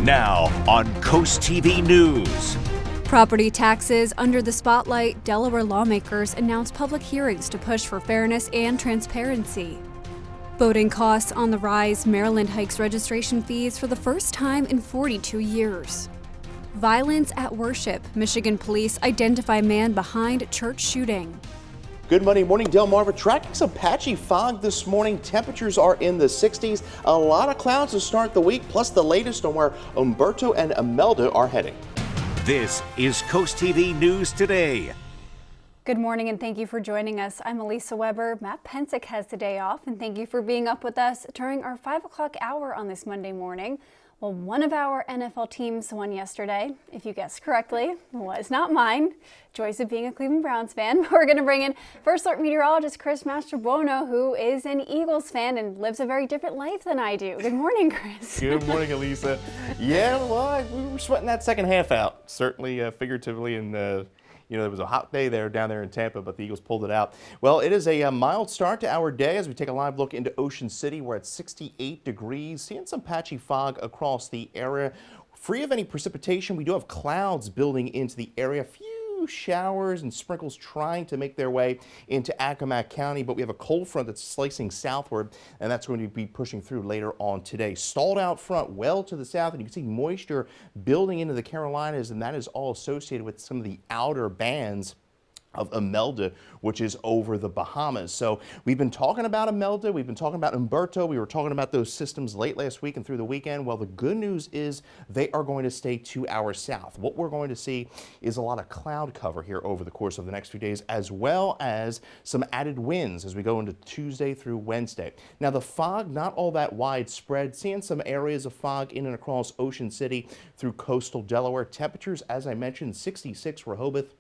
Now on CoastTV News. Property taxes under the spotlight. Delaware lawmakers announced public hearings to push for fairness and transparency. Boating costs on the rise. Maryland hikes registration fees for the first time in 42 years. Violence at worship. Michigan police identify man behind church shooting. Good Monday morning, Delmarva. Tracking some patchy fog this morning. Temperatures are in the 60s. A lot of clouds to start the week, plus the latest on where Umberto and Imelda are heading. This is CoastTV News Today. Good morning and thank you for joining us. I'm Elisa Weber. Matt Pensick has the day off, and thank you for being up with us during our 5 o'clock hour on this Monday morning. Well, one of our NFL teams won yesterday. If you guessed correctly, it was not mine. Joys of being a Cleveland Browns fan. We're going to bring in First Alert meteorologist Chris Mastrobuono, who is an Eagles fan and lives a very different life than I do. Good morning, Chris. Good morning, Elisa. Yeah, well, we were sweating that second half out, certainly figuratively, and it was a hot day down there in Tampa, but the Eagles pulled it out. Well, it is a mild start to our day as we take a live look into Ocean City. We're at 68 degrees, seeing some patchy fog across the area. Free of any precipitation, we do have clouds building into the area. Few showers and sprinkles trying to make their way into Accomack County, but we have a cold front that's slicing southward, and that's going to be pushing through later on today. Stalled out front well to the south, and you can see moisture building into the Carolinas, and that is all associated with some of the outer bands of Imelda, which is over the Bahamas. So we've been talking about Imelda, we've been talking about Umberto, we were talking about those systems late last week and through the weekend. Well, the good news is they are going to stay to our south. What we're going to see is a lot of cloud cover here over the course of the next few days, as well as some added winds as we go into Tuesday through Wednesday. Now, the fog, not all that widespread, seeing some areas of fog in and across Ocean City through coastal Delaware. Temperatures, as I mentioned, 66 Rehoboth.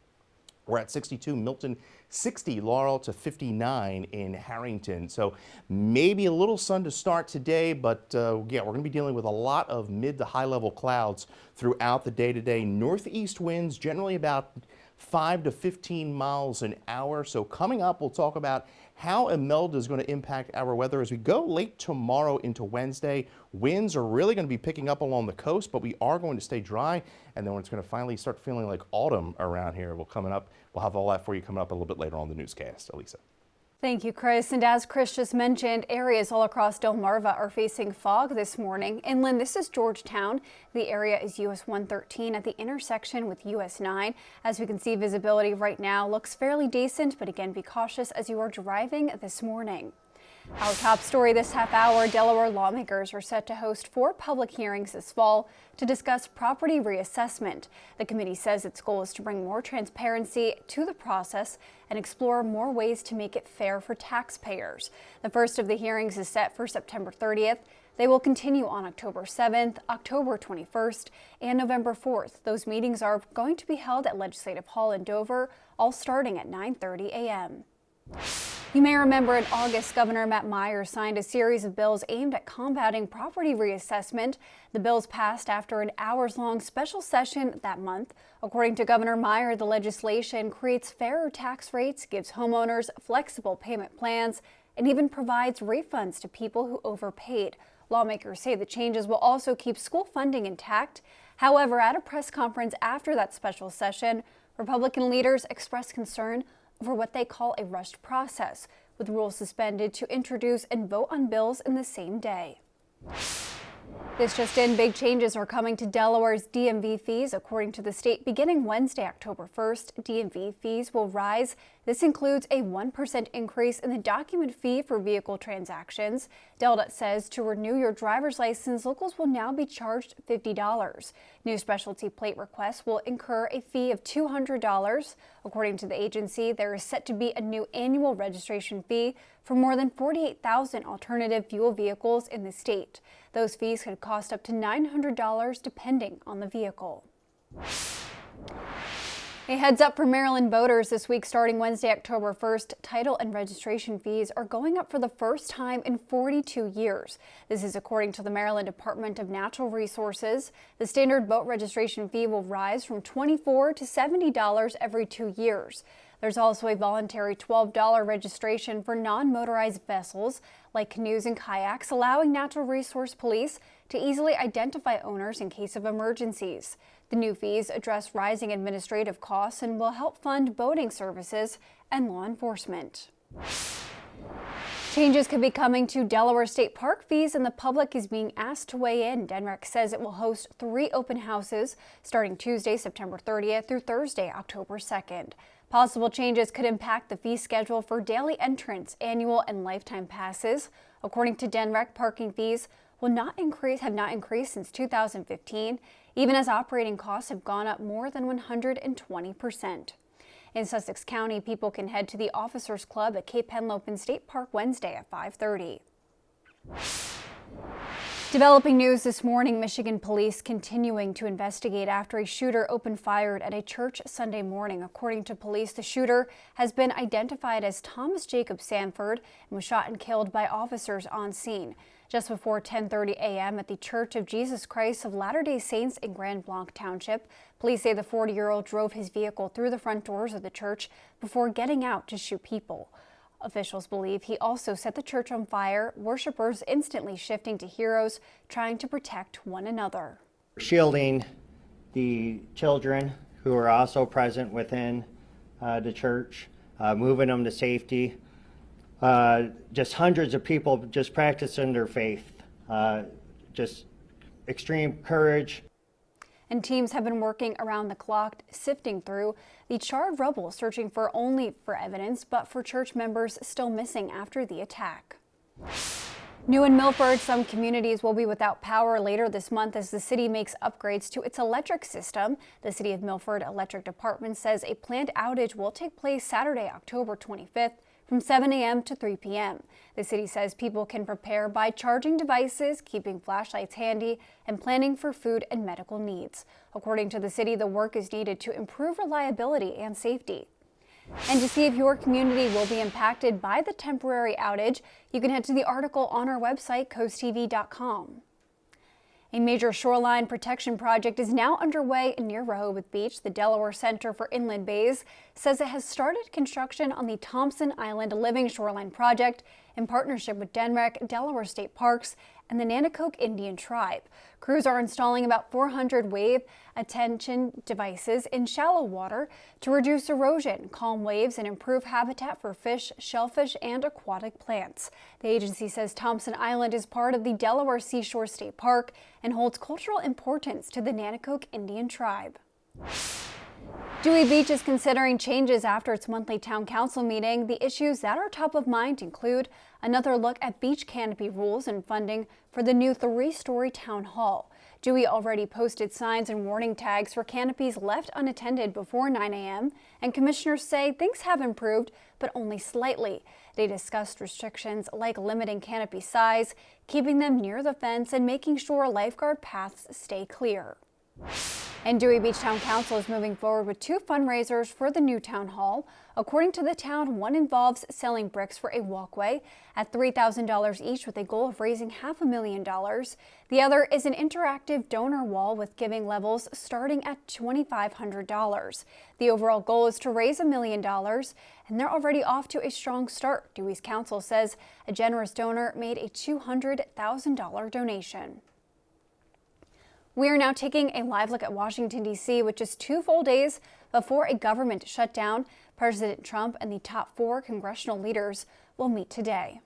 We're at 62 Milton, 60 Laurel to 59 in Harrington. So maybe a little sun to start today, but yeah, we're going to be dealing with a lot of mid to high level clouds throughout the day today. Northeast winds generally about 5 to 15 miles an hour. So coming up, we'll talk about how Imelda is going to impact our weather as we go late tomorrow into Wednesday. Winds are really going to be picking up along the coast, but we are going to stay dry. And then when it's going to finally start feeling like autumn around here, we'll have all that for you coming up a little bit later on the newscast. Elisa. Thank you, Chris. And as Chris just mentioned, areas all across Delmarva are facing fog this morning. Inland, this is Georgetown. The area is US 113 at the intersection with US 9. As we can see, visibility right now looks fairly decent, but again, be cautious as you are driving this morning. Our top story this half hour, Delaware lawmakers are set to host 4 public hearings this fall to discuss property reassessment. The committee says its goal is to bring more transparency to the process and explore more ways to make it fair for taxpayers. The first of the hearings is set for September 30th. They will continue on October 7th, October 21st, and November 4th. Those meetings are going to be held at Legislative Hall in Dover, all starting at 9:30 a.m. You may remember in August, Governor Matt Myers signed a series of bills aimed at combating property reassessment. The bills passed after an hours-long special session that month. According to Governor Myers, the legislation creates fairer tax rates, gives homeowners flexible payment plans, and even provides refunds to people who overpaid. Lawmakers say the changes will also keep school funding intact. However, at a press conference after that special session, Republican leaders expressed concern over what they call a rushed process, with rules suspended to introduce and vote on bills in the same day. This just in, big changes are coming to Delaware's DMV fees. According to the state, beginning Wednesday, October 1st, DMV fees will rise. This includes a 1% increase in the document fee for vehicle transactions. Delta says to renew your driver's license, locals will now be charged $50. New specialty plate requests will incur a fee of $200. According to the agency, there is set to be a new annual registration fee for more than 48,000 alternative fuel vehicles in the state. Those fees could cost up to $900 depending on the vehicle. A heads up for Maryland voters this week. Starting Wednesday, October 1st, title and registration fees are going up for the first time in 42 years. This is according to the Maryland Department of Natural Resources. The standard boat registration fee will rise from $24 to $70 every 2 years. There's also a voluntary $12 registration for non-motorized vessels like canoes and kayaks, allowing natural resource police to easily identify owners in case of emergencies. The new fees address rising administrative costs and will help fund boating services and law enforcement. Changes could be coming to Delaware State Park fees, and the public is being asked to weigh in. DENREC says it will host 3 open houses starting Tuesday, September 30th through Thursday, October 2nd. Possible changes could impact the fee schedule for daily entrance, annual, and lifetime passes. According to DENREC, parking fees have not increased since 2015, even as operating costs have gone up more than 120%. In Sussex County, people can head to the Officers Club at Cape Henlopen State Park Wednesday at 5:30. Developing news this morning, Michigan police continuing to investigate after a shooter opened fire at a church Sunday morning. According to police, the shooter has been identified as Thomas Jacob Sanford and was shot and killed by officers on scene. Just before 10:30 a.m. at the Church of Jesus Christ of Latter-day Saints in Grand Blanc Township, police say the 40-year-old drove his vehicle through the front doors of the church before getting out to shoot people. Officials believe he also set the church on fire, worshipers instantly shifting to heroes trying to protect one another. Shielding the children who are also present within the church, moving them to safety. Just hundreds of people just practicing their faith, just extreme courage. And teams have been working around the clock, sifting through the charred rubble, searching for evidence, but for church members still missing after the attack. New in Milford, some communities will be without power later this month as the city makes upgrades to its electric system. The City of Milford Electric Department says a planned outage will take place Saturday, October 25th. From 7 a.m. to 3 p.m. The city says people can prepare by charging devices, keeping flashlights handy, and planning for food and medical needs. According to the city, the work is needed to improve reliability and safety. And to see if your community will be impacted by the temporary outage, you can head to the article on our website, CoastTV.com. A major shoreline protection project is now underway near Rehoboth Beach. The Delaware Center for Inland Bays says it has started construction on the Thompson Island Living Shoreline Project in partnership with DENREC, Delaware State Parks, and the Nanticoke Indian Tribe. Crews are installing about 400 wave attention devices in shallow water to reduce erosion, calm waves, and improve habitat for fish, shellfish, and aquatic plants. The agency says Thompson Island is part of the Delaware Seashore State Park and holds cultural importance to the Nanticoke Indian Tribe. Dewey Beach is considering changes after its monthly town council meeting. The issues that are top of mind include another look at beach canopy rules and funding for the new 3-story town hall. Dewey already posted signs and warning tags for canopies left unattended before 9 a.m., and commissioners say things have improved, but only slightly. They discussed restrictions like limiting canopy size, keeping them near the fence, and making sure lifeguard paths stay clear. And Dewey Beach Town Council is moving forward with 2 fundraisers for the new town hall. According to the town, one involves selling bricks for a walkway at $3,000 each with a goal of raising $500,000. The other is an interactive donor wall with giving levels starting at $2,500. The overall goal is to raise $1 million, and they're already off to a strong start. Dewey's council says a generous donor made a $200,000 donation. We are now taking a live look at Washington, D.C., with just 2 full days before a government shutdown. President Trump and the top 4 congressional leaders will meet today.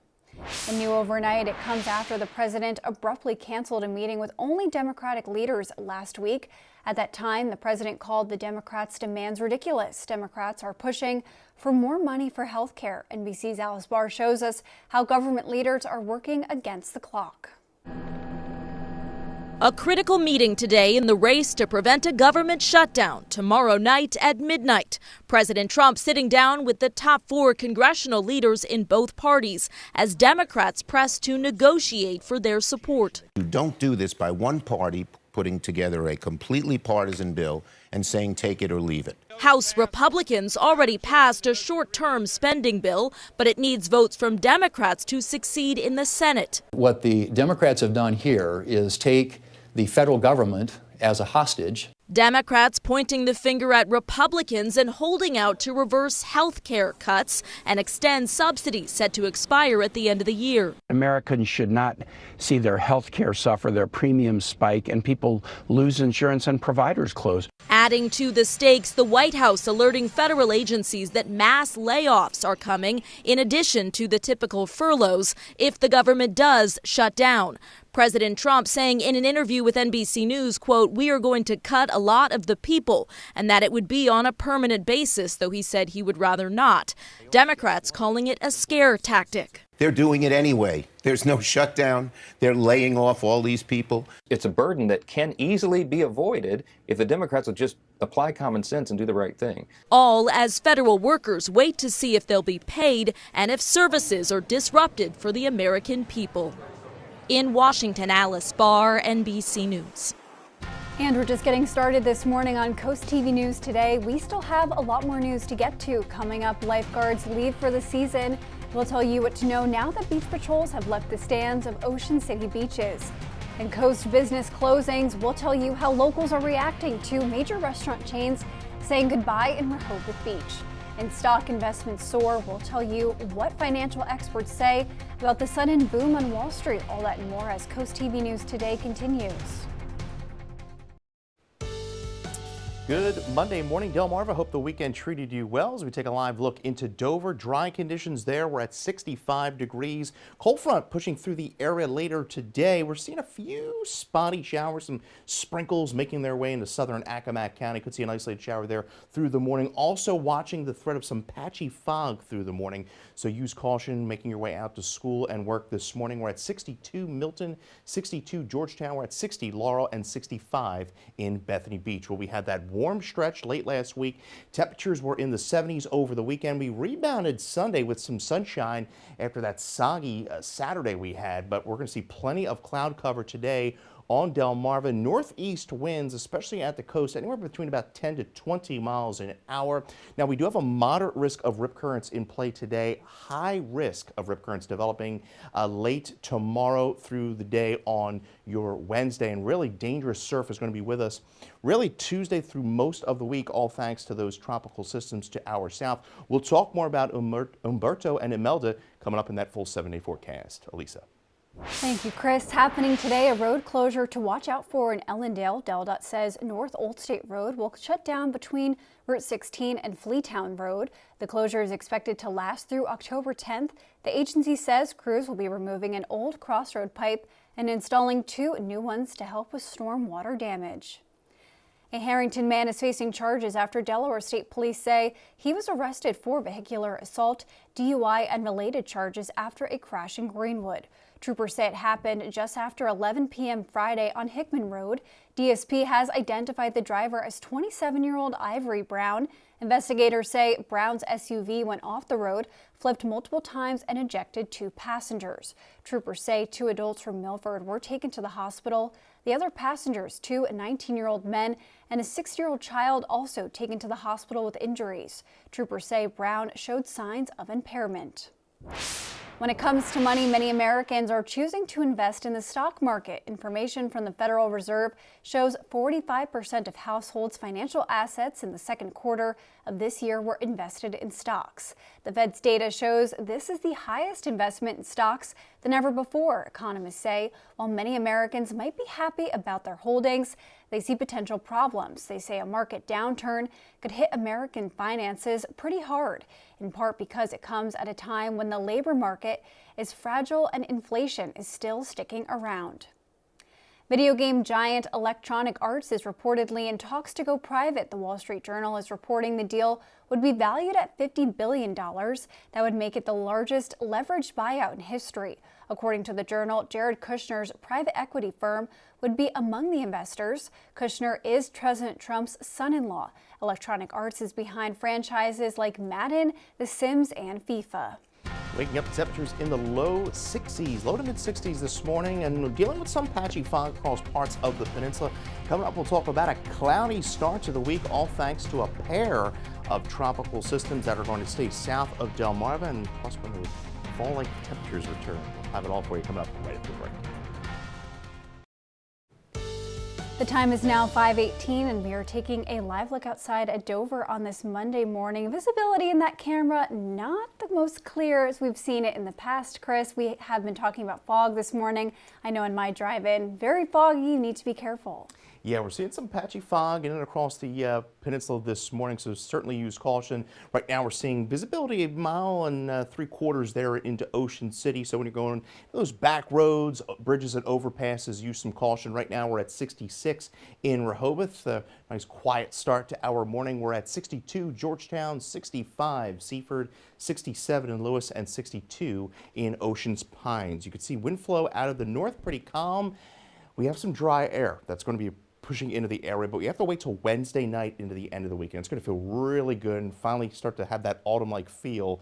And new overnight, it comes after the president abruptly canceled a meeting with only Democratic leaders last week. At that time, the president called the Democrats' demands ridiculous. Democrats are pushing for more money for health care. NBC's Alice Barr shows us how government leaders are working against the clock. A critical meeting today in the race to prevent a government shutdown tomorrow night at midnight. President Trump sitting down with the top 4 congressional leaders in both parties as Democrats press to negotiate for their support. You don't do this by one party putting together a completely partisan bill and saying take it or leave it. House Republicans already passed a short-term spending bill, but it needs votes from Democrats to succeed in the Senate. What the Democrats have done here is take the federal government as a hostage. Democrats pointing the finger at Republicans and holding out to reverse health care cuts and extend subsidies set to expire at the end of the year. Americans should not see their health care suffer, their premiums spike, and people lose insurance and providers close. Adding to the stakes, the White House alerting federal agencies that mass layoffs are coming in addition to the typical furloughs if the government does shut down. President Trump saying in an interview with NBC News, quote, "We are going to cut a lot of the people," and that it would be on a permanent basis, though he said he would rather not. Democrats calling it a scare tactic. They're doing it anyway. There's no shutdown. They're laying off all these people. It's a burden that can easily be avoided if the Democrats will just apply common sense and do the right thing. All as federal workers wait to see if they'll be paid and if services are disrupted for the American people. In Washington, Alice Barr, NBC News. And we're just getting started this morning on Coast TV News Today. We still have a lot more news to get to. Coming up, lifeguards leave for the season. We'll tell you what to know now that beach patrols have left the stands of Ocean City beaches. And Coast business closings, we'll tell you how locals are reacting to major restaurant chains saying goodbye in Rehoboth Beach. And stock investments soar. We'll tell you what financial experts say about the sudden boom on Wall Street. All that and more as Coast TV News Today continues. Good Monday morning, Delmarva. Hope the weekend treated you well as we take a live look into Dover. Dry conditions there. We're at 65 degrees. Cold front pushing through the area later today. We're seeing a few spotty showers, some sprinkles making their way into southern Accomack County. Could see an isolated shower there through the morning. Also watching the threat of some patchy fog through the morning. So use caution making your way out to school and work this morning. We're at 62 Milton, 62 Georgetown. We're at 60 Laurel and 65 in Bethany Beach, where we had that warm stretch late last week. Temperatures were in the 70s over the weekend. We rebounded Sunday with some sunshine after that soggy Saturday we had, but we're going to see plenty of cloud cover today on Delmarva. Northeast winds, especially at the coast, anywhere between about 10 to 20 miles an hour. Now, we do have a moderate risk of rip currents in play today. High risk of rip currents developing late tomorrow through the day on your Wednesday. And really dangerous surf is going to be with us really Tuesday through most of the week, all thanks to those tropical systems to our south. We'll talk more about Umberto and Imelda coming up in that full 7-day forecast. Elisa. Thank you, Chris. Happening today, a road closure to watch out for in Ellendale. DelDOT says North Old State Road will shut down between Route 16 and Fleetown Road. The closure is expected to last through October 10th. The agency says crews will be removing an old crossroad pipe and installing 2 new ones to help with storm water damage. A Harrington man is facing charges after Delaware State Police say he was arrested for vehicular assault, DUI, and related charges after a crash in Greenwood. Troopers say it happened just after 11 p.m. Friday on Hickman Road. DSP has identified the driver as 27-year-old Ivory Brown. Investigators say Brown's SUV went off the road, flipped multiple times, and ejected 2 passengers. Troopers say 2 adults from Milford were taken to the hospital. The other passengers, 2 19-year-old men and a 6-year-old child, also taken to the hospital with injuries. Troopers say Brown showed signs of impairment. When it comes to money, many Americans are choosing to invest in the stock market. Information from the Federal Reserve shows 45% of households' financial assets in the second quarter of this year were invested in stocks. The Fed's data shows this is the highest investment in stocks than ever before, economists say. While many Americans might be happy about their holdings, they see potential problems. They say a market downturn could hit American finances pretty hard, in part because it comes at a time when the labor market is fragile and inflation is still sticking around. Video game giant Electronic Arts is reportedly in talks to go private. The Wall Street Journal is reporting the deal would be valued at $50 billion. That would make it the largest leveraged buyout in history. According to the Journal, Jared Kushner's private equity firm would be among the investors. Kushner is President Trump's son-in-law. Electronic Arts is behind franchises like Madden, The Sims, and FIFA. Waking up to temperatures in the low 60s, low to mid 60s this morning, and dealing with some patchy fog across parts of the peninsula. Coming up, we'll talk about a cloudy start to the week, all thanks to a pair of tropical systems that are going to stay south of Delmarva, and plus when the fall-like temperatures return. We'll have it all for you coming up right after the break. The time is now 5:18 and we are taking a live look outside at Dover on this Monday morning. Visibility in that camera not the most clear as we've seen it in the past, Chris. We have been talking about fog this morning. I know in my drive-in, very foggy, you need to be careful. Yeah, we're seeing some patchy fog in and across the peninsula this morning, so certainly use caution. Right now we're seeing visibility 1.75 miles there into Ocean City, so when you're going those back roads, bridges and overpasses, use some caution. Right now we're at 66 in Rehoboth. Nice quiet start to our morning. We're at 62 Georgetown, 65 Seaford, 67 in Lewis, and 62 in Oceans Pines. You can see wind flow out of the north, pretty calm. We have some dry air that's going to be pushing into the area, but we have to wait till Wednesday night into the end of the weekend. It's going to feel really good and finally start to have that autumn-like feel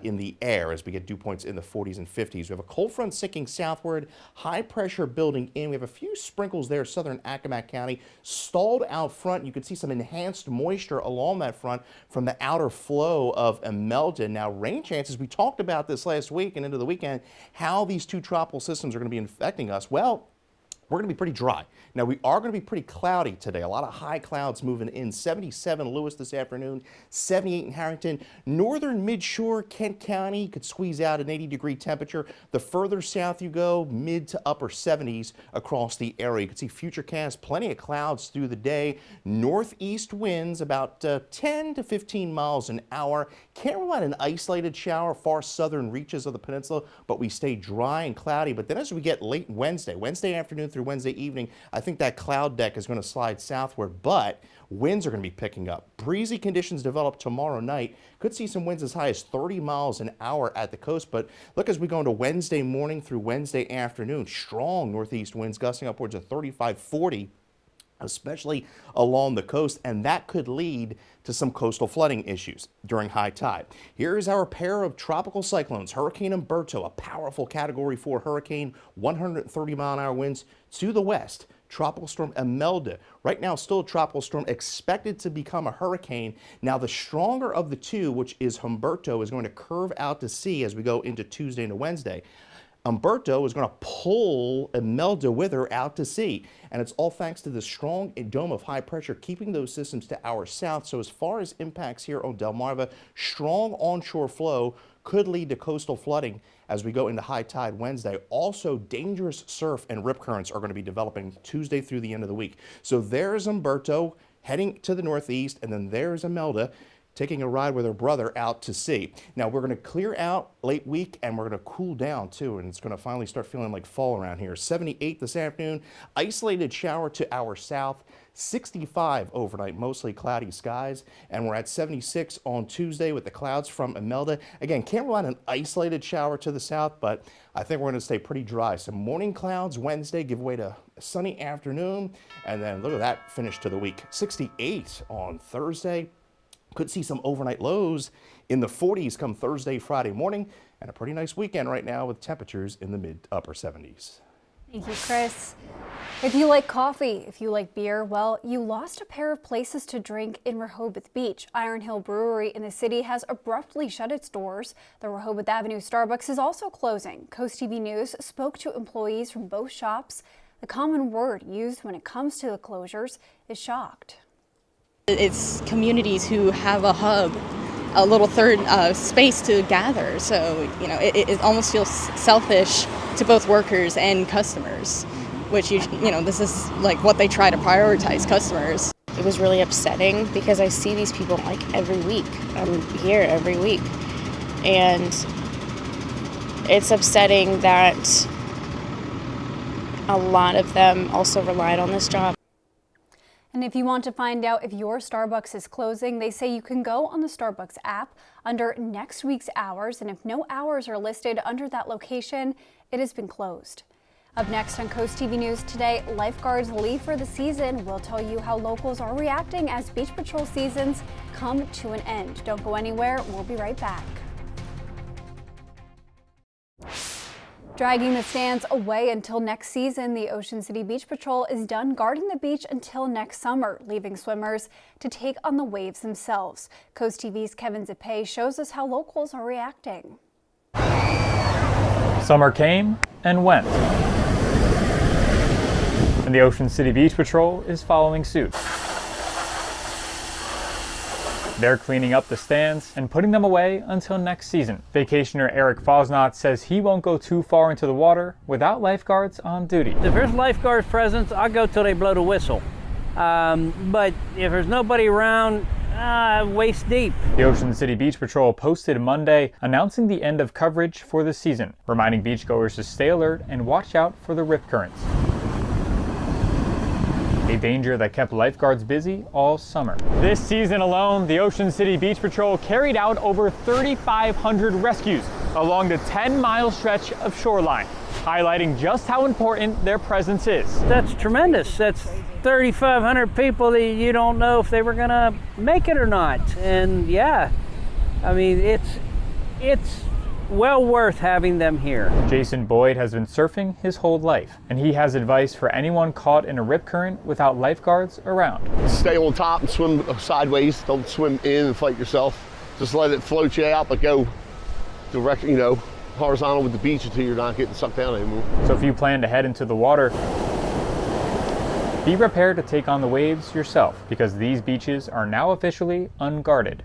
in the air as we get dew points in the 40s and 50s. We have a cold front sinking southward, high pressure building in. We have a few sprinkles there, southern Accomack County, stalled out front. You can see some enhanced moisture along that front from the outer flow of Imelda. Now, rain chances, we talked about this last week and into the weekend, how these two tropical systems are going to be affecting us. Well, we're going to be pretty dry. Now, we are going to be pretty cloudy today. A lot of high clouds moving in. 77 Lewis this afternoon, 78 in Harrington. Northern Midshore, Kent County could squeeze out an 80-degree temperature. The further south you go, mid to upper 70s across the area. You can see futurecast, plenty of clouds through the day. Northeast winds about 10 to 15 miles an hour. Can't rule out an isolated shower far southern reaches of the peninsula, but we stay dry and cloudy. But then as we get late Wednesday afternoon through Wednesday evening, I think that cloud deck is going to slide southward, but winds are going to be picking up. Breezy conditions develop tomorrow night. Could see some winds as high as 30 miles an hour at the coast, but look as we go into Wednesday morning through Wednesday afternoon, strong northeast winds gusting upwards of 35, 40. Especially along the coast, and that could lead to some coastal flooding issues during high tide. Here's our pair of tropical cyclones. Hurricane Umberto, a powerful Category 4 hurricane, 130-mile-an-hour winds to the west. Tropical storm Imelda, right now still a tropical storm, expected to become a hurricane. Now the stronger of the two, which is Humberto, is going to curve out to sea as we go into Tuesday and Wednesday. Umberto is going to pull Imelda with her out to sea, and it's all thanks to the strong dome of high pressure keeping those systems to our south. So as far as impacts here on Delmarva, strong onshore flow could lead to coastal flooding as we go into high tide Wednesday. Also, dangerous surf and rip currents are going to be developing Tuesday through the end of the week. So there's Umberto heading to the northeast, and then there's Imelda taking a ride with her brother out to sea. Now we're going to clear out late week and we're going to cool down too, and it's going to finally start feeling like fall around here. 78 this afternoon, isolated shower to our south, 65 overnight, mostly cloudy skies, and we're at 76 on Tuesday with the clouds from Imelda. Again, can't rely on an isolated shower to the south, but I think we're going to stay pretty dry. Some morning clouds Wednesday give way to a sunny afternoon, and then look at that finish to the week. 68 on Thursday. Could see some overnight lows in the 40s come Thursday, Friday morning, and a pretty nice weekend right now with temperatures in the mid-upper 70s. Thank you, Chris. If you like coffee, if you like beer, well, you lost a pair of places to drink in Rehoboth Beach. Iron Hill Brewery in the city has abruptly shut its doors. The Rehoboth Avenue Starbucks is also closing. CoastTV News spoke to employees from both shops. The common word used when it comes to the closures is shocked. It's communities who have a hub, a little third space to gather. So, you know, it almost feels selfish to both workers and customers, which, you know, this is like what they try to prioritize, customers. It was really upsetting because I see these people like every week. I'm here every week. And it's upsetting that a lot of them also relied on this job. And if you want to find out if your Starbucks is closing, they say you can go on the Starbucks app under next week's hours, and if no hours are listed under that location, it has been closed. Up next on CoastTV News today, lifeguards leave for the season. We'll tell you how locals are reacting as beach patrol seasons come to an end. Don't go anywhere. We'll be right back. Dragging the stands away until next season, the Ocean City Beach Patrol is done guarding the beach until next summer, leaving swimmers to take on the waves themselves. CoastTV's Kevin Zippe shows us how locals are reacting. Summer came and went. And the Ocean City Beach Patrol is following suit. They're cleaning up the stands and putting them away until next season. Vacationer Eric Fosnot says he won't go too far into the water without lifeguards on duty. If there's lifeguards present, I'll go till they blow the whistle. But if there's nobody around, waist deep. The Ocean City Beach Patrol posted Monday announcing the end of coverage for the season, reminding beachgoers to stay alert and watch out for the rip currents. A danger that kept lifeguards busy all summer. This season alone, the Ocean City Beach Patrol carried out over 3,500 rescues along the 10-mile stretch of shoreline, highlighting just how important their presence is. That's tremendous. That's 3,500 people that you don't know if they were gonna make it or not. And yeah, I mean, it's well worth having them here. Jason Boyd has been surfing his whole life, and he has advice for anyone caught in a rip current without lifeguards around. Stay on top and swim sideways. Don't swim in and fight yourself. Just let it float you out, but go direct, horizontal with the beach until you're not getting sucked down anymore. So if you plan to head into the water, be prepared to take on the waves yourself, because these beaches are now officially unguarded.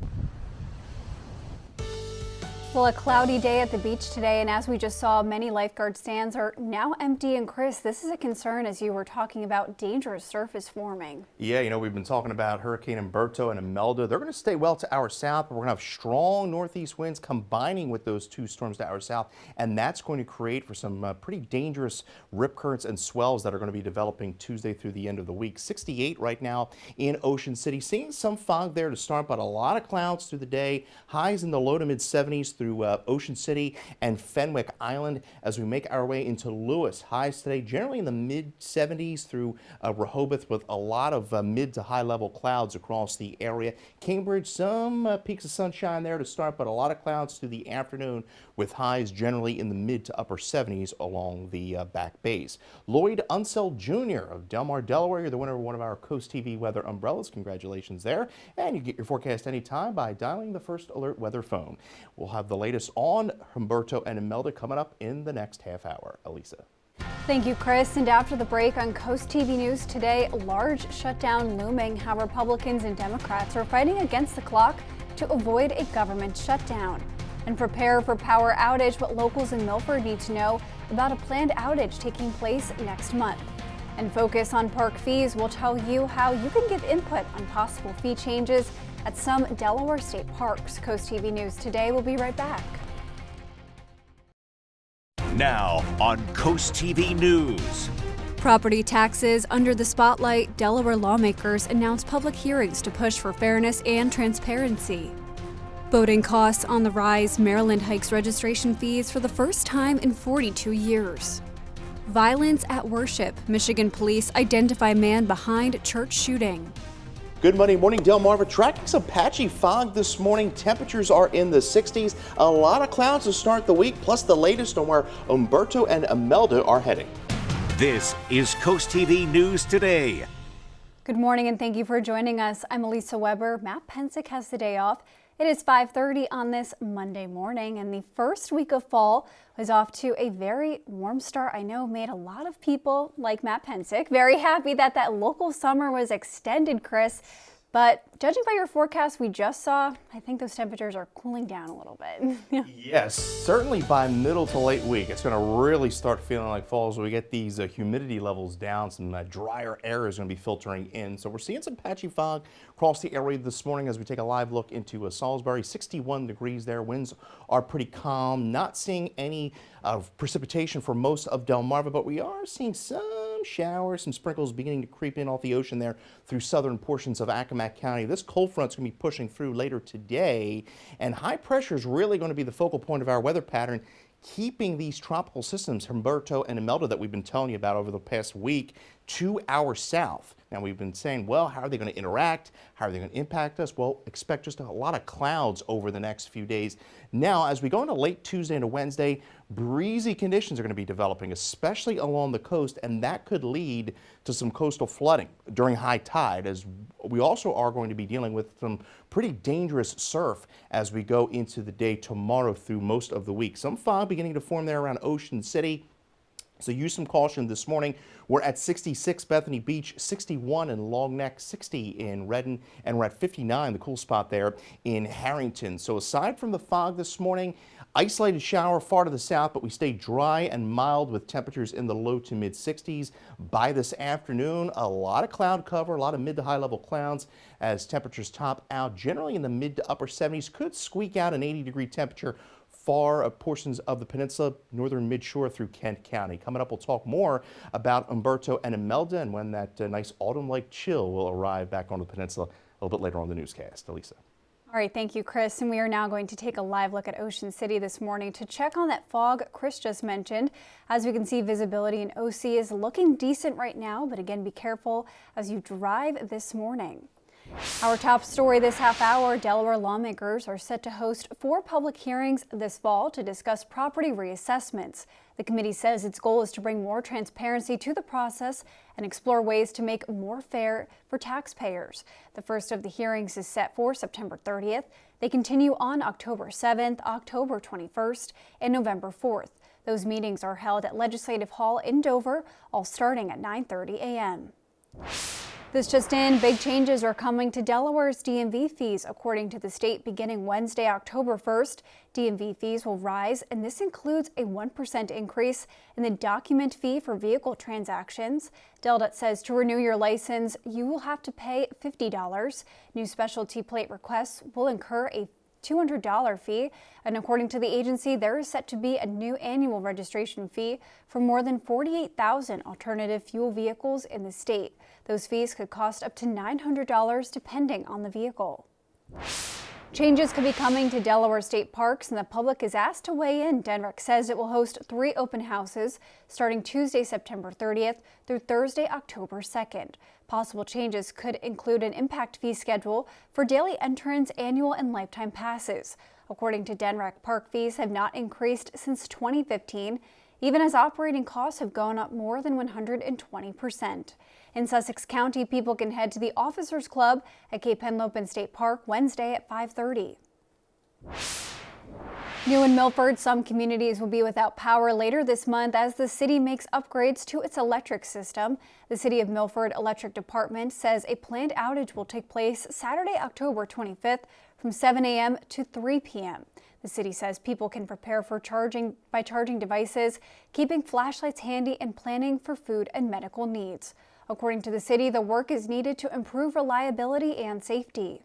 Well, a cloudy day at the beach today, and as we just saw, many lifeguard stands are now empty. And Chris, this is a concern as you were talking about dangerous surf is forming. Yeah, we've been talking about Hurricane Umberto and Imelda. They're going to stay well to our south, but we're going to have strong northeast winds combining with those two storms to our south, and that's going to create for some pretty dangerous rip currents and swells that are going to be developing Tuesday through the end of the week. 68 right now in Ocean City. Seeing some fog there to start, but a lot of clouds through the day. Highs in the low to mid 70s through Ocean City and Fenwick Island as we make our way into Lewis. Highs today generally in the mid 70s through Rehoboth, with a lot of mid to high level clouds across the area. Cambridge, some peaks of sunshine there to start, but a lot of clouds through the afternoon with highs generally in the mid to upper 70s along the back bays. Lloyd Unseld Jr. of Delmarva, Delaware, you're the winner of one of our Coast TV weather umbrellas. Congratulations there. And you get your forecast anytime by dialing the First Alert weather phone. We'll have the latest on Humberto and Imelda coming up in the next half hour. Elisa. Thank you, Chris. And after the break on Coast TV News today, large shutdown looming, how Republicans and Democrats are fighting against the clock to avoid a government shutdown. And prepare for power outage, what locals in Milford need to know about a planned outage taking place next month. And focus on park fees, we'll tell you how you can give input on possible fee changes at some Delaware state parks. Coast TV News today. We'll be right back. Now on Coast TV News. Property taxes under the spotlight. Delaware lawmakers announce public hearings to push for fairness and transparency. Boating costs on the rise. Maryland hikes registration fees for the first time in 42 years. Violence at worship. Michigan police identify man behind church shooting. Good Monday morning, Delmarva. Tracking some patchy fog this morning. Temperatures are in the 60s. A lot of clouds to start the week, plus the latest on where Umberto and Imelda are heading. This is Coast TV News Today. Good morning and thank you for joining us. I'm Elisa Weber. Matt Pensick has the day off. It is 5:30 on this Monday morning, and the first week of fall was off to a very warm start. I know made a lot of people like Matt Pensick very happy that local summer was extended, Chris. But judging by your forecast we just saw, I think those temperatures are cooling down a little bit. Yes, certainly by middle to late week, it's going to really start feeling like fall as we get these humidity levels down. Some drier air is going to be filtering in. So we're seeing some patchy fog across the area this morning as we take a live look into Salisbury. 61 degrees there. Winds are pretty calm. Not seeing any precipitation for most of Delmarva, but we are seeing some showers, some sprinkles beginning to creep in off the ocean there through southern portions of Accomack County. This cold front's going to be pushing through later today, and high pressure is really going to be the focal point of our weather pattern, keeping these tropical systems, Humberto and Imelda, that we've been telling you about over the past week, to our south. Now, we've been saying, well, how are they going to interact? How are they going to impact us? Well, expect just a lot of clouds over the next few days. Now, as we go into late Tuesday into Wednesday, breezy conditions are going to be developing, especially along the coast, and that could lead to some coastal flooding during high tide, as we also are going to be dealing with some pretty dangerous surf as we go into the day tomorrow through most of the week. Some fog beginning to form there around Ocean City. So use some caution this morning. We're at 66 Bethany Beach, 61 in Long Neck, 60 in Redden, and we're at 59, the cool spot there in Harrington. So aside from the fog this morning, isolated shower far to the south, but we stay dry and mild with temperatures in the low to mid 60s. By this afternoon, a lot of cloud cover, a lot of mid to high level clouds as temperatures top out generally in the mid to upper 70s. Could squeak out an 80-degree temperature far portions of the peninsula, northern midshore through Kent County. Coming up, we'll talk more about Umberto and Imelda and when that nice autumn-like chill will arrive back on the peninsula a little bit later on the newscast. Elisa. All right, thank you, Chris. And we are now going to take a live look at Ocean City this morning to check on that fog Chris just mentioned. As we can see, visibility in OC is looking decent right now, but again, be careful as you drive this morning. Our top story this half hour, Delaware lawmakers are set to host 4 public hearings this fall to discuss property reassessments. The committee says its goal is to bring more transparency to the process and explore ways to make more fair for taxpayers. The first of the hearings is set for September 30th. They continue on October 7th, October 21st, and November 4th. Those meetings are held at Legislative Hall in Dover, all starting at 9:30 a.m. This just in, big changes are coming to Delaware's DMV fees. According to the state, beginning Wednesday, October 1st, DMV fees will rise, and this includes a 1% increase in the document fee for vehicle transactions. DelDOT says to renew your license, you will have to pay $50. New specialty plate requests will incur a $200 fee, and according to the agency, there is set to be a new annual registration fee for more than 48,000 alternative fuel vehicles in the state. Those fees could cost up to $900 depending on the vehicle. Changes could be coming to Delaware state parks, and the public is asked to weigh in. DENREC says it will host 3 open houses starting Tuesday, September 30th through Thursday, October 2nd. Possible changes could include an impact fee schedule for daily entrance, annual, and lifetime passes. According to DENREC, park fees have not increased since 2015, even as operating costs have gone up more than 120%. In Sussex County, people can head to the Officers Club at Cape Henlopen State Park Wednesday at 5:30. New in Milford, some communities will be without power later this month as the city makes upgrades to its electric system. The City of Milford Electric Department says a planned outage will take place Saturday, October 25th from 7 a.m. to 3 p.m. The city says people can prepare for charging by charging devices, keeping flashlights handy, and planning for food and medical needs. According to the city, the work is needed to improve reliability and safety.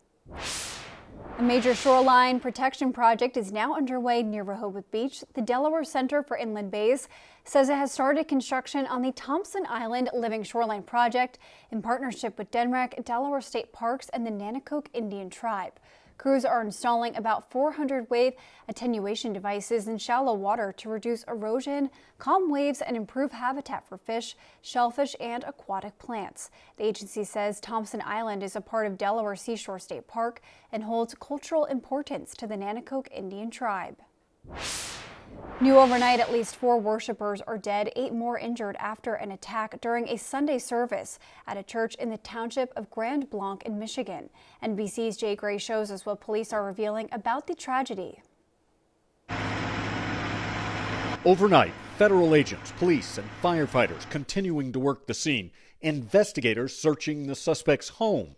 A major shoreline protection project is now underway near Rehoboth Beach. The Delaware Center for Inland Bays says it has started construction on the Thompson Island Living Shoreline Project in partnership with DENREC, Delaware State Parks, and the Nanacoke Indian Tribe. Crews are installing about 400 wave attenuation devices in shallow water to reduce erosion, calm waves, and improve habitat for fish, shellfish, and aquatic plants. The agency says Thompson Island is a part of Delaware Seashore State Park and holds cultural importance to the Nanacoke Indian Tribe. New overnight, at least 4 worshipers are dead, 8 more injured after an attack during a Sunday service at a church in the township of Grand Blanc in Michigan. NBC's Jay Gray shows us what police are revealing about the tragedy. Overnight, federal agents, police, and firefighters continuing to work the scene. Investigators searching the suspect's home.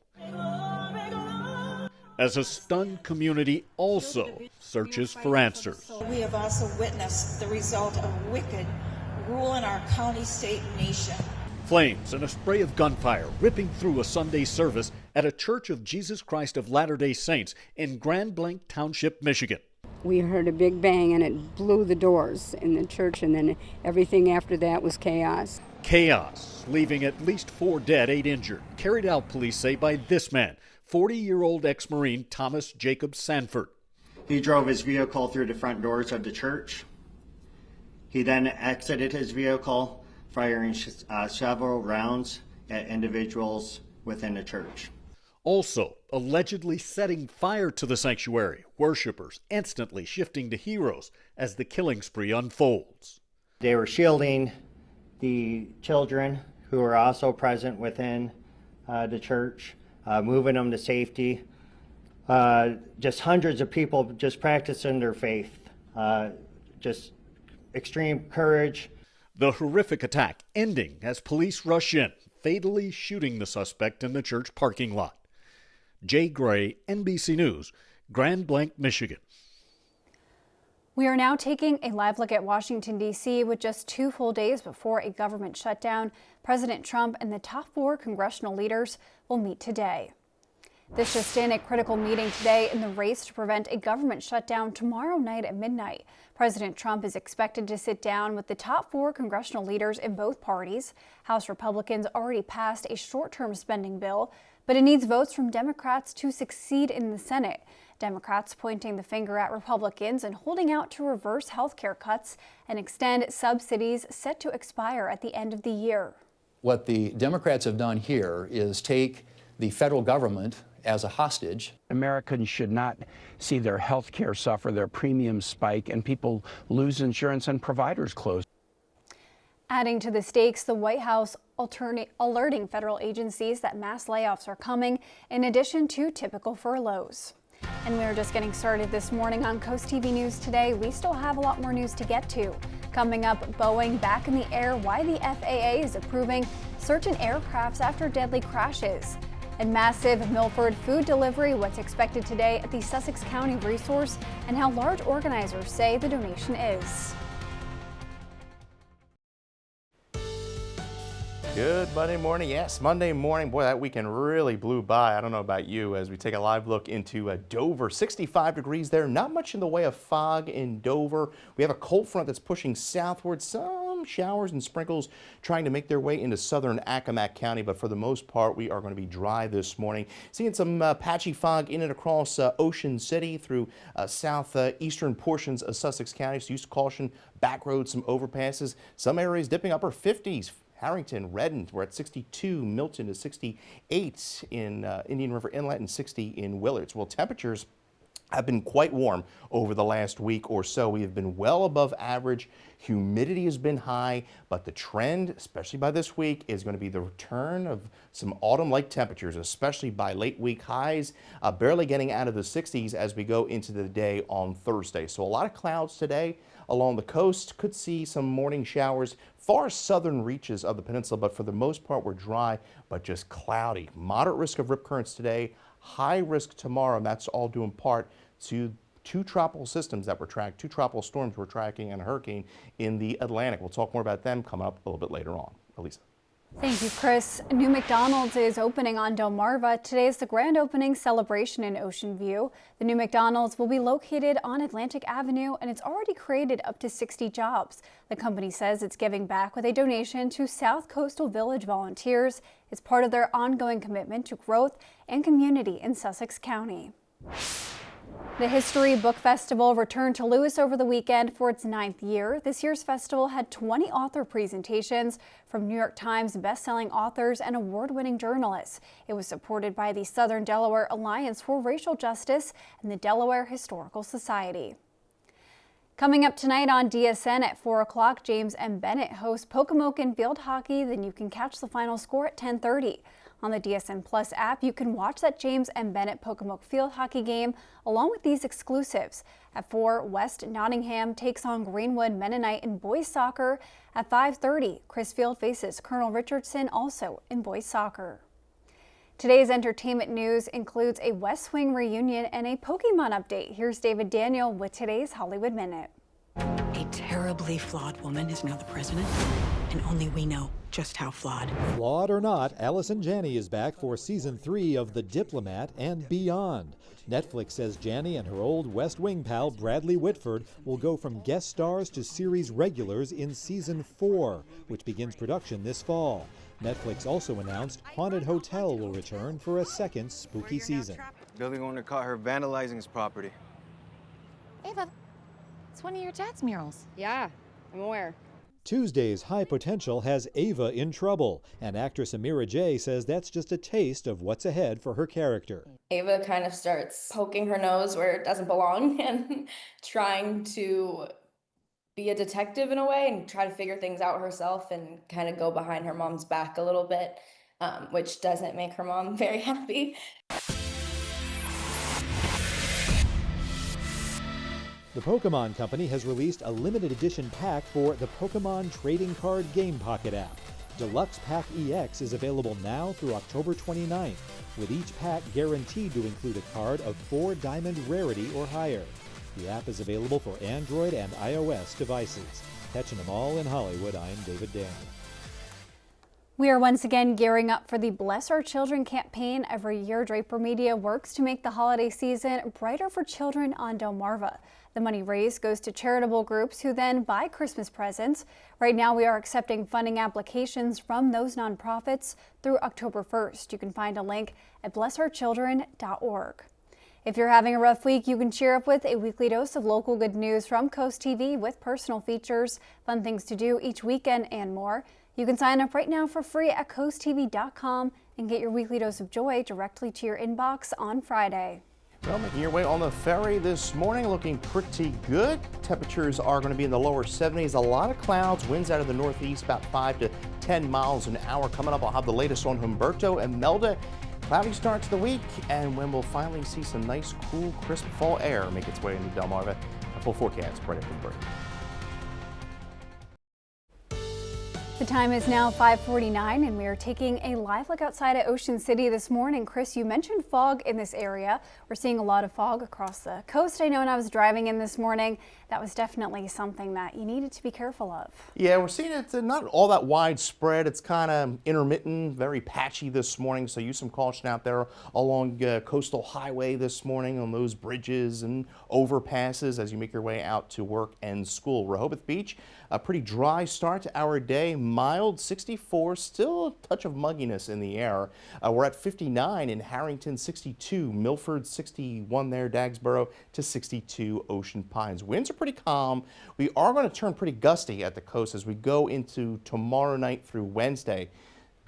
As a stunned community also searches for answers. We have also witnessed the result of wicked rule in our county, state, and nation. Flames and a spray of gunfire ripping through a Sunday service at a Church of Jesus Christ of Latter-day Saints in Grand Blanc Township, Michigan. We heard a big bang and it blew the doors in the church, and then everything after that was chaos. Chaos, leaving at least 4 dead, 8 injured. Carried out, police say, by this man, 40-year-old ex-Marine Thomas Jacob Sanford. He drove his vehicle through the front doors of the church. He then exited his vehicle, firing several rounds at individuals within the church. Also, allegedly setting fire to the sanctuary, worshipers instantly shifting to heroes as the killing spree unfolds. They were shielding the children who were also present within the church, moving them to safety. Just hundreds of people just practicing their faith. Just extreme courage. The horrific attack ending as police rush in, fatally shooting the suspect in the church parking lot. Jay Gray, NBC News, Grand Blanc, Michigan. We are now taking a live look at Washington, D.C. with just 2 full days before a government shutdown. President Trump and the top 4 congressional leaders will meet today. This just in, a critical meeting today in the race to prevent a government shutdown tomorrow night at midnight. President Trump is expected to sit down with the top 4 congressional leaders in both parties. House Republicans already passed a short-term spending bill, but it needs votes from Democrats to succeed in the Senate. Democrats pointing the finger at Republicans and holding out to reverse health care cuts and extend subsidies set to expire at the end of the year. What the Democrats have done here is take the federal government as a hostage. Americans should not see their health care suffer, their premiums spike, and people lose insurance and providers close. Adding to the stakes, the White House alerting federal agencies that mass layoffs are coming, in addition to typical furloughs. And we are just getting started this morning on CoastTV News Today. We still have a lot more news to get to. Coming up, Boeing back in the air, why the FAA is approving certain aircrafts after deadly crashes. And massive Milford food delivery, what's expected today at the Sussex County Resource, and how large organizers say the donation is. Good Monday morning. Yes, Monday morning. Boy, that weekend really blew by. I don't know about you as we take a live look into Dover. 65 degrees there. Not much in the way of fog in Dover. We have a cold front that's pushing southward. Some showers and sprinkles trying to make their way into southern Accomack County, but for the most part, we are going to be dry this morning. Seeing some patchy fog in and across Ocean City through southeastern portions of Sussex County. So use caution, back roads, some overpasses. Some areas dipping upper 50s. Harrington, Redden, we're at 62. Milton is 68 in Indian River Inlet and 60 in Willards. Well, temperatures have been quite warm over the last week or so. We have been well above average. Humidity has been high, but the trend, especially by this week, is going to be the return of some autumn-like temperatures, especially by late week highs, barely getting out of the 60s as we go into the day on Thursday. So a lot of clouds today along the coast. Could see some morning showers far southern reaches of the peninsula, but for the most part, we're dry, but just cloudy. Moderate risk of rip currents today, high risk tomorrow, and that's all due in part to 2 tropical systems that were tracked, 2 tropical storms we're tracking, and a hurricane in the Atlantic. We'll talk more about them coming up a little bit later on. Elisa. Thank you, Chris. New McDonald's is opening on Delmarva. Today is the grand opening celebration in Ocean View. The new McDonald's will be located on Atlantic Avenue, and it's already created up to 60 jobs. The company says it's giving back with a donation to South Coastal Village volunteers. It's part of their ongoing commitment to growth and community in Sussex County. The History Book Festival returned to Lewis over the weekend for its 9th year. This year's festival had 20 author presentations from New York Times best-selling authors and award-winning journalists. It was supported by the Southern Delaware Alliance for Racial Justice and the Delaware Historical Society. Coming up tonight on DSN at 4 o'clock, James M. Bennett hosts Pocomocan Field Hockey. Then you can catch the final score at 10:30. On the DSN Plus app, you can watch that James M. Bennett Pocomoke Field Hockey game along with these exclusives. At 4, West Nottingham takes on Greenwood Mennonite in boys soccer. At 5:30, Chrisfield faces Colonel Richardson also in boys soccer. Today's entertainment news includes a West Wing reunion and a Pokemon update. Here's David Daniel with today's Hollywood Minute. A terribly flawed woman is now the president, and only we know just how flawed. Flawed or not, Allison Janney is back for season 3 of The Diplomat and Beyond. Netflix says Janney and her old West Wing pal Bradley Whitford will go from guest stars to series regulars in season 4, which begins production this fall. Netflix also announced Haunted Hotel will return for a second spooky season. Building owner caught her vandalizing his property. Ava, it's one of your dad's murals. Yeah, I'm aware. Tuesday's High Potential has Ava in trouble, and actress Amira J says that's just a taste of what's ahead for her character. Ava kind of starts poking her nose where it doesn't belong and trying to be a detective in a way and try to figure things out herself and kind of go behind her mom's back a little bit, which doesn't make her mom very happy. The Pokemon Company has released a limited edition pack for the Pokemon Trading Card Game Pocket app. Deluxe Pack EX is available now through October 29th, with each pack guaranteed to include a card of 4 diamond rarity or higher. The app is available for Android and iOS devices. Catching them all in Hollywood, I'm David Daniel. We are once again gearing up for the Bless Our Children campaign. Every year, Draper Media works to make the holiday season brighter for children on Delmarva. The money raised goes to charitable groups who then buy Christmas presents. Right now, we are accepting funding applications from those nonprofits through October 1st. You can find a link at blessourchildren.org. If you're having a rough week, you can cheer up with a weekly dose of local good news from Coast TV with personal features, fun things to do each weekend, and more. You can sign up right now for free at coasttv.com and get your weekly dose of joy directly to your inbox on Friday. Well, making your way on the ferry this morning, looking pretty good. Temperatures are going to be in the lower 70s. A lot of clouds, winds out of the northeast, about 5 to 10 miles an hour. Coming up, I'll have the latest on Humberto and Melda. Cloudy start to the week, and when we'll finally see some nice, cool, crisp fall air make its way into Delmarva. A full forecast right after the break. The time is now 5:49, and we are taking a live look outside at Ocean City this morning. Chris, you mentioned fog in this area. We're seeing a lot of fog across the coast. I know when I was driving in this morning, that was definitely something that you needed to be careful of. Yeah, we're seeing it's not all that widespread. It's kind of intermittent, very patchy this morning, so use some caution out there along Coastal Highway this morning on those bridges and overpasses as you make your way out to work and school. Rehoboth Beach, a pretty dry start to our day. Mild 64, still a touch of mugginess in the air. We're at 59 in Harrington, 62, Milford 61 there, Dagsboro to 62, Ocean Pines. Winds are pretty calm. We are going to turn pretty gusty at the coast as we go into tomorrow night through Wednesday.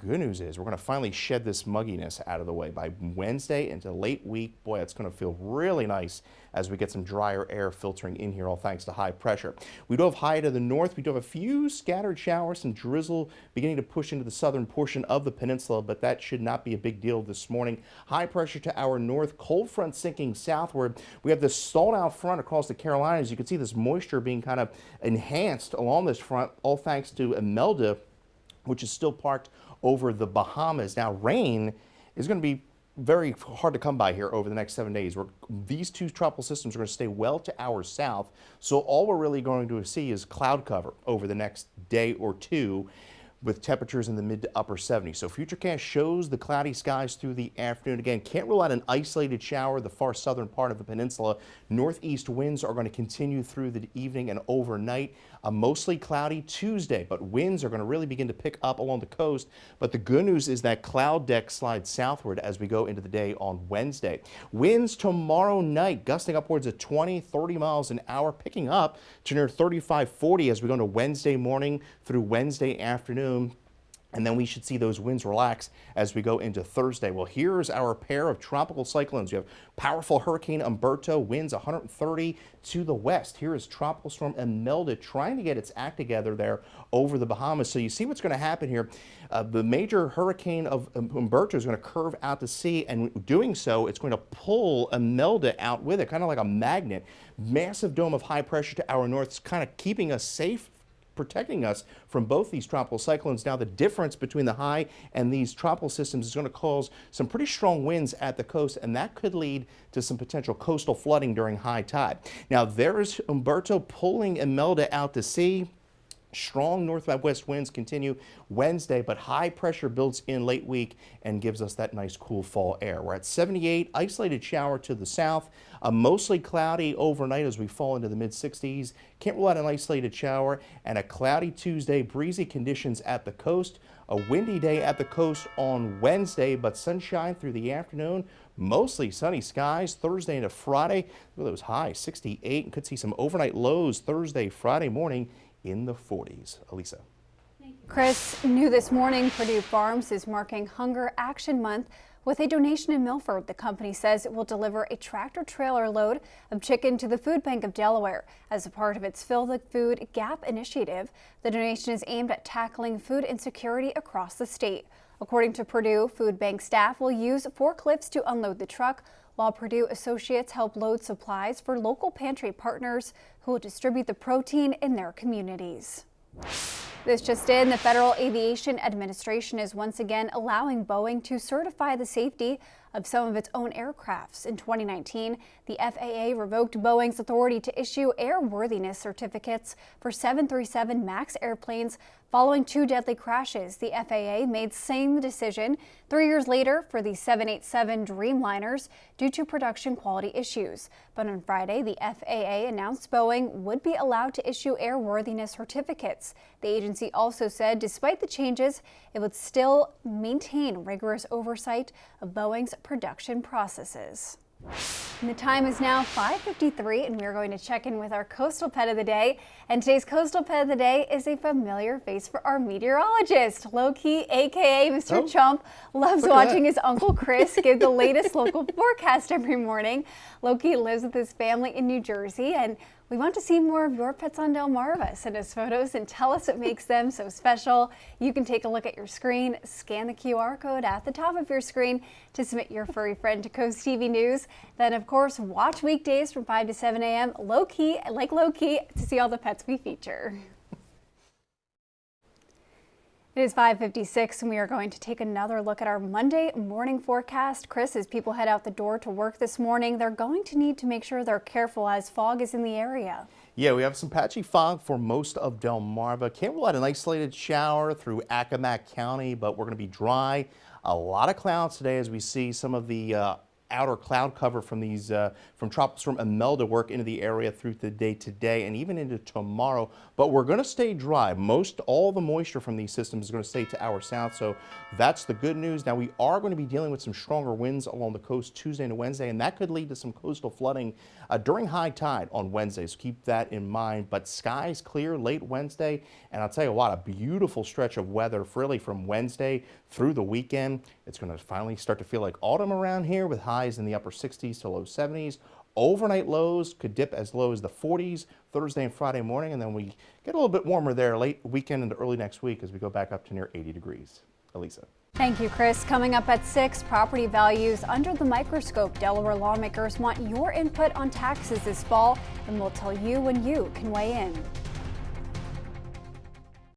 Good news is we're going to finally shed this mugginess out of the way by Wednesday into late week. Boy, it's going to feel really nice as we get some drier air filtering in here, all thanks to high pressure. We do have high to the north. We do have a few scattered showers, some drizzle beginning to push into the southern portion of the peninsula, but that should not be a big deal this morning. High pressure to our north, cold front sinking southward. We have this stalled out front across the Carolinas. You can see this moisture being kind of enhanced along this front, all thanks to Imelda, which is still parked over the Bahamas. Now, rain is going to be very hard to come by here over the next 7 days. These two tropical systems are going to stay well to our south, so all we're really going to see is cloud cover over the next day or two, with temperatures in the mid to upper 70s. So Futurecast shows the cloudy skies through the afternoon. Again, can't rule out an isolated shower the far southern part of the peninsula. Northeast winds are going to continue through the evening and overnight. A mostly cloudy Tuesday, but winds are going to really begin to pick up along the coast. But the good news is that cloud deck slides southward as we go into the day on Wednesday. Winds tomorrow night gusting upwards of 20, 30 miles an hour, picking up to near 35, 40 as we go into Wednesday morning through Wednesday afternoon. And then we should see those winds relax as we go into Thursday. Well, here's our pair of tropical cyclones. You have powerful Hurricane Humberto, winds 130 to the west. Here is Tropical Storm Imelda trying to get its act together there over the Bahamas. So you see what's going to happen here. The major hurricane of Humberto is going to curve out to sea, and doing so, it's going to pull Imelda out with it, kind of like a magnet. Massive dome of high pressure to our north is kind of keeping us safe, protecting us from both these tropical cyclones. Now, the difference between the high and these tropical systems is going to cause some pretty strong winds at the coast, and that could lead to some potential coastal flooding during high tide. Now, there's Humberto pulling Imelda out to sea. Strong north-west winds continue Wednesday, but high pressure builds in late week and gives us that nice cool fall air. We're at 78, isolated shower to the south, mostly cloudy overnight as we fall into the mid-60s. Can't rule out an isolated shower, and a cloudy Tuesday, breezy conditions at the coast. A windy day at the coast on Wednesday, but sunshine through the afternoon. Mostly sunny skies Thursday into Friday. Look at those highs, 68, and could see some overnight lows Thursday, Friday morning in the 40s. Elisa. Chris, new this morning, Purdue Farms is marking Hunger Action Month with a donation in Milford. The company says it will deliver a tractor-trailer load of chicken to the Food Bank of Delaware as a part of its Fill the Food Gap initiative. The donation is aimed at tackling food insecurity across the state. According to Purdue, food bank staff will use forklifts to unload the truck, while Purdue associates help load supplies for local pantry partners who will distribute the protein in their communities. This just in, the Federal Aviation Administration is once again allowing Boeing to certify the safety of some of its own aircrafts. In 2019, the FAA revoked Boeing's authority to issue airworthiness certificates for 737 MAX airplanes following 2 deadly crashes. The FAA made same decision 3 years later for the 787 Dreamliners due to production quality issues. But on Friday, the FAA announced Boeing would be allowed to issue airworthiness certificates. The agency also said despite the changes, it would still maintain rigorous oversight of Boeing's production processes. And the time is now 5:53, and we're going to check in with our coastal pet of the day. And today's coastal pet of the day is a familiar face for our meteorologist. Loki, aka Mr. Chump, loves watching his Uncle Chris give the latest local forecast every morning. Loki lives with his family in New Jersey, and we want to see more of your pets on Delmarva. Send us photos and tell us what makes them so special. You can take a look at your screen, scan the QR code at the top of your screen to submit your furry friend to CoastTV News. Then, of course, watch weekdays from 5 to 7 a.m. Low-key, like Loki, to see all the pets we feature. It is 5:56, and we are going to take another look at our Monday morning forecast. Chris, as people head out the door to work this morning, they're going to need to make sure they're careful as fog is in the area. Yeah, we have some patchy fog for most of Delmarva. Can't rule out an isolated shower through Accomack County, but we're going to be dry. A lot of clouds today as we see some of the outer cloud cover from these from Tropical Storm Imelda work into the area through the day today and even into tomorrow. But we're going to stay dry. All the moisture from these systems is going to stay to our south, so that's the good news. Now we are going to be dealing with some stronger winds along the coast Tuesday and Wednesday, and that could lead to some coastal flooding during high tide on Wednesday, so keep that in mind. But skies clear late Wednesday, and I'll tell you what, a beautiful stretch of weather really from Wednesday through the weekend. It's going to finally start to feel like autumn around here with highs in the upper 60s to low 70s. Overnight lows could dip as low as the 40s Thursday and Friday morning, and then we get a little bit warmer there late weekend into early next week as we go back up to near 80 degrees. Elisa. Thank you, Chris. Coming up at 6, property values under the microscope. Delaware lawmakers want your input on taxes this fall, and we'll tell you when you can weigh in.